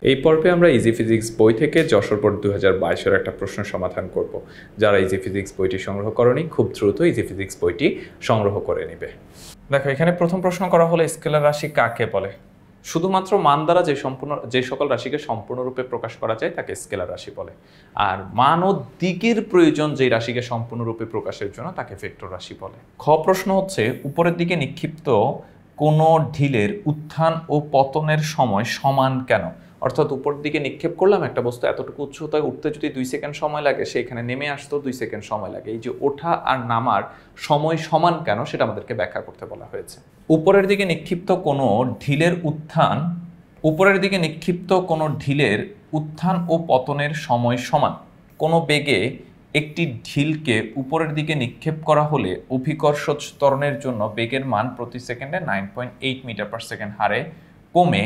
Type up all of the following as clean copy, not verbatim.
এই পর্বে আমরা ইজি ফিজিক্স বই থেকে যশোর বোর্ড 2022-এর একটা প্রশ্ন সমাধান করব। যারা ইজি ফিজিক্স বইটি সংগ্রহ করেনি খুব দ্রুত ইজি ফিজিক্স বইটি সংগ্রহ করে নেবে। দেখো, এখানে প্রথম প্রশ্ন করা হলো স্কেলার রাশি কাকে বলে? শুধুমাত্র মান দ্বারা যে সকল রাশিকে সম্পূর্ণরূপে প্রকাশ করা যায় তাকে স্কেলার রাশি বলে, আর মান ও দিকের প্রয়োজন যে রাশিকে সম্পূর্ণরূপে প্রকাশের জন্য তাকে ভেক্টর রাশি বলে। খ প্রশ্ন হচ্ছে উপরের দিকে নিক্ষিপ্ত কোনো ঢিলের উত্থান ও পতনের সময় সমান কেন? অর্থাৎ উপর দিকে নিক্ষেপ করলাম একটা বস্তু, এতটুকু উচ্চতায় উঠতে যদি 2 সেকেন্ড সময় লাগে, সেখানে নেমে আসতেও 2 সেকেন্ড সময় লাগে। এই যে ওঠা আর নামার সময় সমান কেন সেটা আমাদেরকে ব্যাখ্যা করতে বলা হয়েছে। উপরের দিকে নিক্ষিপ্ত কোনো ঢিলের উত্থান ও পতনের সময় সমান। কোনো বেগে একটি ঢিলকে উপরের দিকে নিক্ষেপ করা হলে অভিকর্ষ ত্বরণের জন্য বেগের মান প্রতি সেকেন্ডে 9.8 মিটার পার সেকেন্ড হারে কমে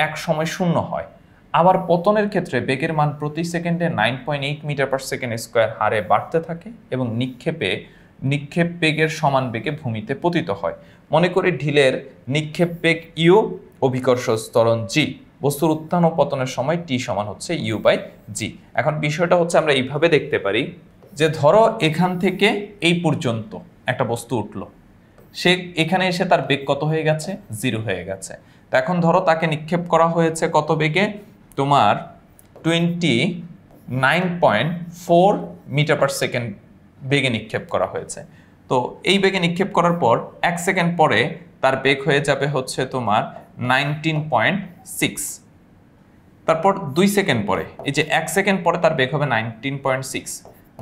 এক সময় শূন্য হয়। আবার পতনের ক্ষেত্রে বেগের মান প্রতি সেকেন্ডে 9.8 মিটার পার সেকেন্ড স্কোয়ার হারে বাড়তে থাকে এবং নিক্ষেপ বেগের সমান বেগে ভূমিতে পতিত হয়। মনে করি ঢিলের নিক্ষেপ বেগ ইউ, অভিকর্ষ ত্বরণ জি, বস্তুর উত্থান ও পতনের সময় টি সমান হচ্ছে ইউ বাই জি। এখন বিষয়টা হচ্ছে আমরা এইভাবে দেখতে পারি যে ধরো এখান থেকে এই পর্যন্ত একটা বস্তু উঠলো, সে এখানে এসে তার বেগ কত হয়ে গেছে? 0 হয়ে গেছে। তো এখন ধরো তাকে নিক্ষেপ করা হয়েছে কত বেগে? তোমার 29.4 মিটার পার সেকেন্ড বেগে নিক্ষেপ করা হয়েছে। তো এই বেগে নিক্ষেপ করার পর 1 সেকেন্ড পরে তার বেগ হয়ে যাবে হচ্ছে তোমার 19.6। তারপর 2 সেকেন্ড পরে, এই যে 1 সেকেন্ড পরে তার বেগ হবে 19.6,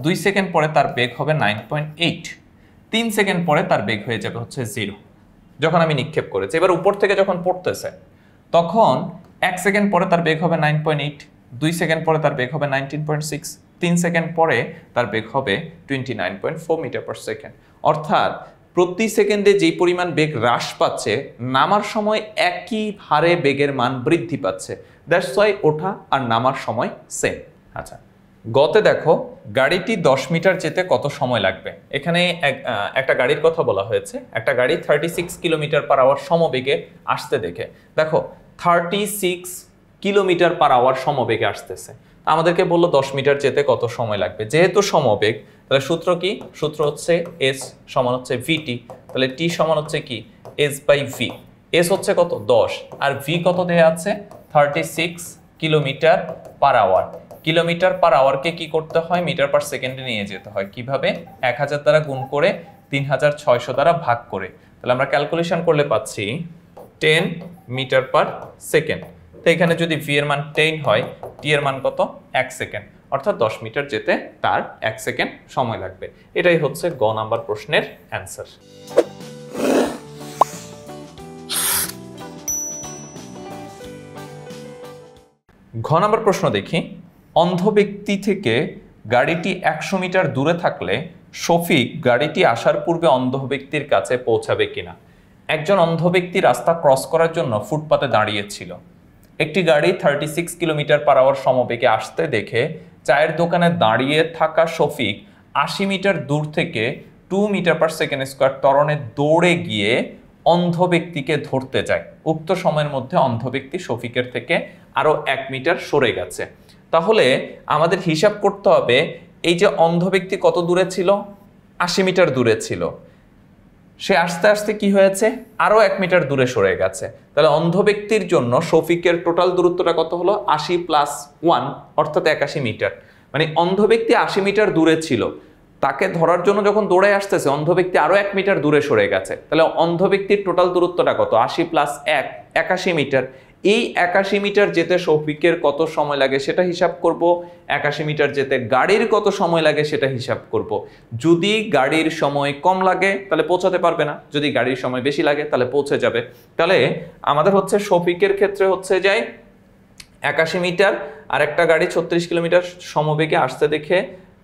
2 সেকেন্ড পরে তার বেগ হবে 9.8, 3 সেকেন্ড পরে তার বেগ হয়ে যাবে হচ্ছে 0 যখন আমি নিক্ষেপ করেছি। এবার উপর থেকে যখন পড়তেছে তখন 1 সেকেন্ড পরে তার বেগ হবে 9.8, 2 সেকেন্ড পরে তার বেগ হবে 19.6, 3 সেকেন্ড পরে তার বেগ হবে 29.4 মিটার পার সেকেন্ড। অর্থাৎ প্রতি সেকেন্ডে যেই পরিমাণ বেগ হ্রাস পাচ্ছে, নামার সময় একই হারে বেগের মান বৃদ্ধি পাচ্ছে। দ্যাটস ওয়াই ওঠা আর নামার সময় সেম। আচ্ছা, গতে দেখো গাড়িটি 10 মিটার যেতে কত সময় লাগবে? এখানে একটা গাড়ির কথা বলা হয়েছে। একটা গাড়ি 36 কিলোমিটার পার আওয়ার সমবেগে আসতে দেখে, দেখো 36 কিলোমিটার পার আওয়ার সমবেগে আসতেছে। আমাদেরকে বললো 10 মিটার যেতে কত সময় লাগবে। যেহেতু সমবেগ, তাহলে সূত্র কি? সূত্র হচ্ছে এস সমান হচ্ছে ভিটি। তাহলে টি সমান হচ্ছে কি? S by V. এস হচ্ছে কত? 10, আর ভি কত দেয়া আছে? 36 kilometre per hour. Kilometre per আওয়ারকে কি করতে হয়? মিটার পার সেকেন্ডে নিয়ে যেতে হয়। কিভাবে? 1000 দ্বারা গুণ করে 3600 দ্বারা ভাগ করে। তাহলে আমরা ক্যালকুলেশন করলে পাচ্ছি 10 মিটার পার সেকেন্ড। তো এখানে যদি ভি এর মান 10 হয়, টি এর মান কত? 1 সেকেন্ড। অর্থাৎ 10 মিটার যেতে তার 1 সেকেন্ড সময় লাগবে। এটাই হচ্ছে গ নাম্বার প্রশ্নের অ্যান্সার। ঘ নাম্বার প্রশ্ন দেখি। অন্ধ ব্যক্তি থেকে গাড়িটি 100 মিটার দূরে থাকলে শফিক গাড়িটি আসার পূর্বে অন্ধ ব্যক্তির কাছে পৌঁছাবে কিনা? একজন অন্ধ ব্যক্তি রাস্তা ক্রস করার জন্য ফুটপাতে দাঁড়িয়েছিল। একটি গাড়ি 36 কিলোমিটার পার আওয়ার সমবেগে আসতে দেখে চায়ের দোকানে দাঁড়িয়ে থাকা শফিক 80 মিটার দূর থেকে 2 মিটার পার সেকেন্ড স্কোয়ার ত্বরণে দৌড়ে গিয়ে অন্ধ ব্যক্তিকে ধরতে যায়। উক্ত সময়ের মধ্যে অন্ধ ব্যক্তি শফিকের থেকে আরো 1 মিটার সরে গেছে। তাহলে আমাদের হিসাব করতে হবে এই যে অন্ধ ব্যক্তি কত দূরে ছিল? 80 মিটার দূরে ছিল। সে আস্তে আস্তে কি হয়েছে? আরো 1 মিটার দূরে সরে গেছে। তাহলে অন্ধ ব্যক্তির জন্য শফিকের টোটাল দূরত্বটা কত হলো? 80 + 1 অর্থাৎ 81 মিটার। মানে অন্ধ ব্যক্তি 80 মিটার দূরে ছিল, তাকে ধরার জন্য যখন দৌড়ে আসতেছে অন্ধ ব্যক্তি আরো 1 মিটার দূরে সরে গেছে। তাহলে অন্ধ ব্যক্তির টোটাল দূরত্বটা কত? 80 + 1 81 মিটার। এই 81 মিটার যেতে শফিকের কত সময় লাগে সেটা হিসাব করব। 81 মিটার যেতে গাড়ির কত সময় লাগে সেটা হিসাব করব। যদি গাড়ির সময় কম লাগে তাহলে পৌঁছাতে পারবে না, যদি গাড়ির সময় বেশি লাগে তাহলে পৌঁছে যাবে। তাহলে আমাদের হচ্ছে শফিকের ক্ষেত্রে হচ্ছে যায় 81 মিটার, আর একটা গাড়ি 36 কিলোমিটার সমবেগে আসতে দেখে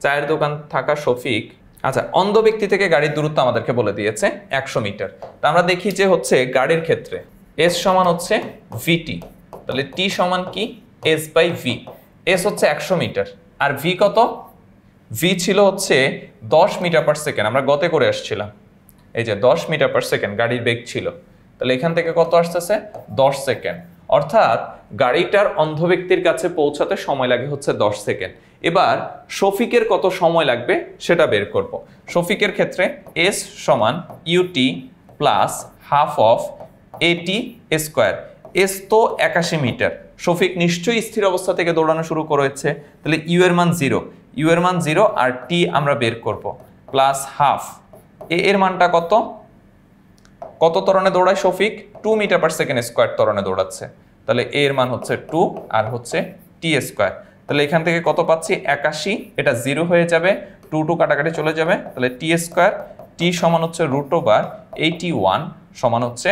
চায়ের দোকান থাকা শফিক। আচ্ছা, অন্ধ ব্যক্তি থেকে গাড়ির দূরত্ব আমাদেরকে বলে দিয়েছে 100 মিটার। তা আমরা দেখি যে হচ্ছে গাড়ির ক্ষেত্রে এস সমান হচ্ছে ভিটি। তাহলে টি সমান কি? S by V. এস হচ্ছে 100 মিটার, আর ভি কত? ভি ছিল হচ্ছে 10 মিটার পার সেকেন্ড। আমরা গতে করে আসছিলাম, এই যে 10 মিটার পার সেকেন্ড গাড়ির বেগ ছিল। তাহলে এখান থেকে কত আসতেছে? 10 সেকেন্ড। অর্থাৎ গাড়িটার অন্ধ ব্যক্তির কাছে পৌঁছাতে সময় লাগে হচ্ছে 10 সেকেন্ড। এবার শফিকের কত সময় লাগবে সেটা বের করব। শফিকের ক্ষেত্রে s সমান ut plus half of at square. s তো 81 মিটার, শফিক নিশ্চয়ই স্থির অবস্থা থেকে দৌড়ানো শুরু করেছে, তাহলে ইউ এর মান 0, ইউ এর মান 0 আর টি আমরা বের করব প্লাস হাফ। এর মানটা কত, কত ত্বরণে দৌড়ায় Shafiq? 2 metre per second square ত্বরণে দৌড়াচ্ছে, তাহলে এর মান হচ্ছে 2 আর হচ্ছে টি স্কোয়ার। তাহলে এখান থেকে কত পাচ্ছি? 81, এটা 0 হয়ে যাবে, 2 কাটাকাটি চলে যাবে, তাহলে টি স্কোয়ার, টি সমান হচ্ছে √81 সমান হচ্ছে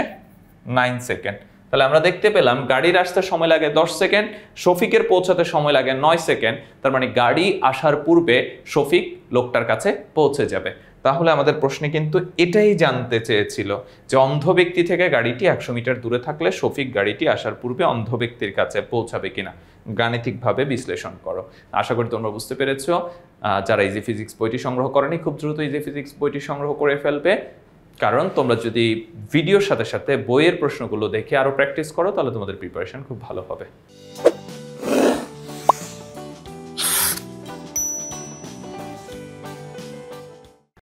9 সেকেন্ড। তাহলে আমরা দেখতে পেলাম গাড়ির আসতে সময় লাগে 10 সেকেন্ড, শফিকের পৌঁছাতে সময় লাগে 9 সেকেন্ড। তার মানে গাড়ি আসার পূর্বে শফিক লোকটার কাছে পৌঁছে যাবে। তাহলে আমাদের প্রশ্নে কিন্তু এটাই জানতে চেয়েছিল যে অন্ধ ব্যক্তি থেকে গাড়িটি 100 মিটার দূরে থাকলে শফিক গাড়িটি আসার পূর্বে অন্ধ ব্যক্তির কাছে পৌঁছাবে কিনা, গাণিতিকভাবে বিশ্লেষণ করো। আশা করি তোমরা বুঝতে পেরেছো। যারা ইজি ফিজিক্স বইটি সংগ্রহ করেনি খুব দ্রুত ইজি ফিজিক্স বইটি সংগ্রহ করে ফেলবে, কারণ তোমরা যদি ভিডিওর সাথে সাথে বইয়ের প্রশ্নগুলো দেখে আরো প্র্যাকটিস করো তাহলে তোমাদের প্রিপারেশন খুব ভালো হবে।